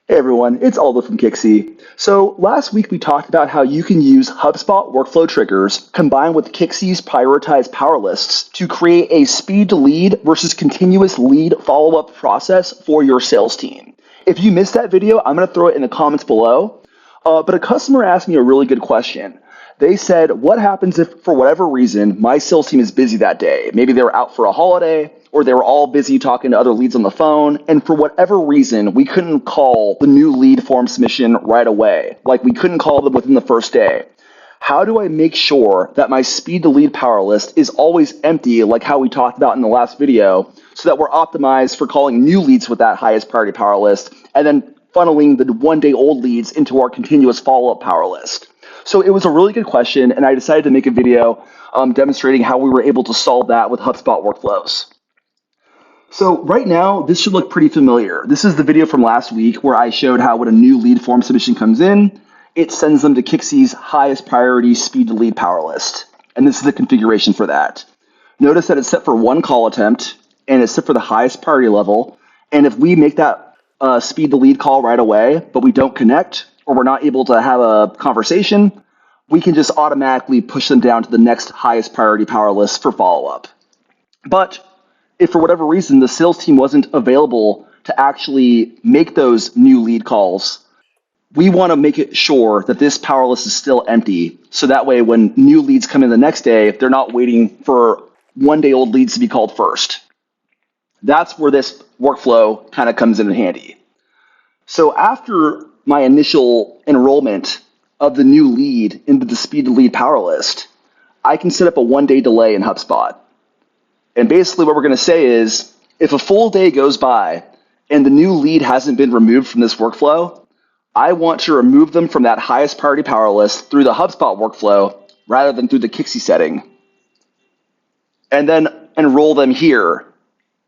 Hey everyone, it's Aldo from Kixie. So last week we talked about how you can use HubSpot workflow triggers combined with Kixie's prioritized PowerLists to create a speed to lead versus continuous lead follow-up process for your sales team. If you missed that video, I'm going to throw it in the comments below. But a customer asked me a really good question. They said, what happens if for whatever reason my sales team is busy that day? Maybe they were out for a holiday, or they were all busy talking to other leads on the phone, and for whatever reason, we couldn't call the new lead form submission right away. Like we couldn't call them within the first day. How do I make sure that my speed to lead power list is always empty, like how we talked about in the last video, so that we're optimized for calling new leads with that highest priority power list, and then funneling the one-day-old leads into our continuous follow-up power list? So it was a really good question, and I decided to make a video demonstrating how we were able to solve that with HubSpot workflows. So right now, this should look pretty familiar. This is the video from last week where I showed how when a new lead form submission comes in, it sends them to Kixie's highest priority speed to lead power list. And this is the configuration for that. Notice that it's set for one call attempt, and it's set for the highest priority level. And if we make that speed to lead call right away, but we don't connect, or we're not able to have a conversation, we can just automatically push them down to the next highest priority power list for follow-up. But if for whatever reason the sales team wasn't available to actually make those new lead calls, we want to make it sure that this power list is still empty. So that way when new leads come in the next day, they're not waiting for one-day-old leads to be called first. That's where this workflow kind of comes in handy. So after my initial enrollment of the new lead into the speed to lead power list, I can set up a one-day delay in HubSpot. And basically what we're going to say is, if a full day goes by and the new lead hasn't been removed from this workflow, I want to remove them from that highest priority power list through the HubSpot workflow rather than through the Kixie setting, and then enroll them here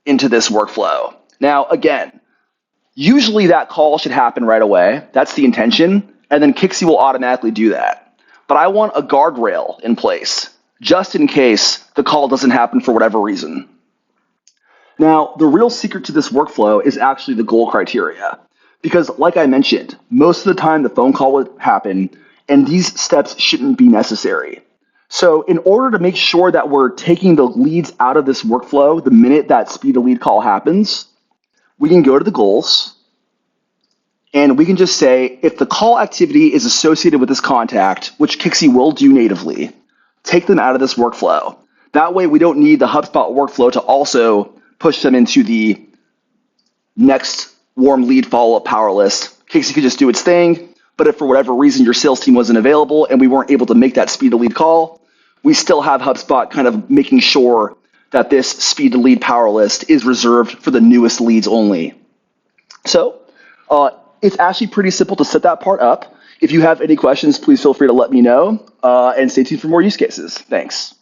into this workflow. Now, again, usually that call should happen right away. That's the intention, and then Kixie will automatically do that. But I want a guardrail in place, just in case the call doesn't happen for whatever reason. Now, the real secret to this workflow is actually the goal criteria. Because like I mentioned, most of the time the phone call would happen, and these steps shouldn't be necessary. So in order to make sure that we're taking the leads out of this workflow the minute that speed to lead call happens, we can go to the goals, and we can just say, if the call activity is associated with this contact, which Kixie will do natively, take them out of this workflow. That way we don't need the HubSpot workflow to also push them into the next warm lead follow-up power list. Kixie could just do its thing, but if for whatever reason your sales team wasn't available and we weren't able to make that speed to lead call, we still have HubSpot kind of making sure that this speed to lead power list is reserved for the newest leads only. So it's actually pretty simple to set that part up. If you have any questions, please feel free to let me know, and stay tuned for more use cases. Thanks.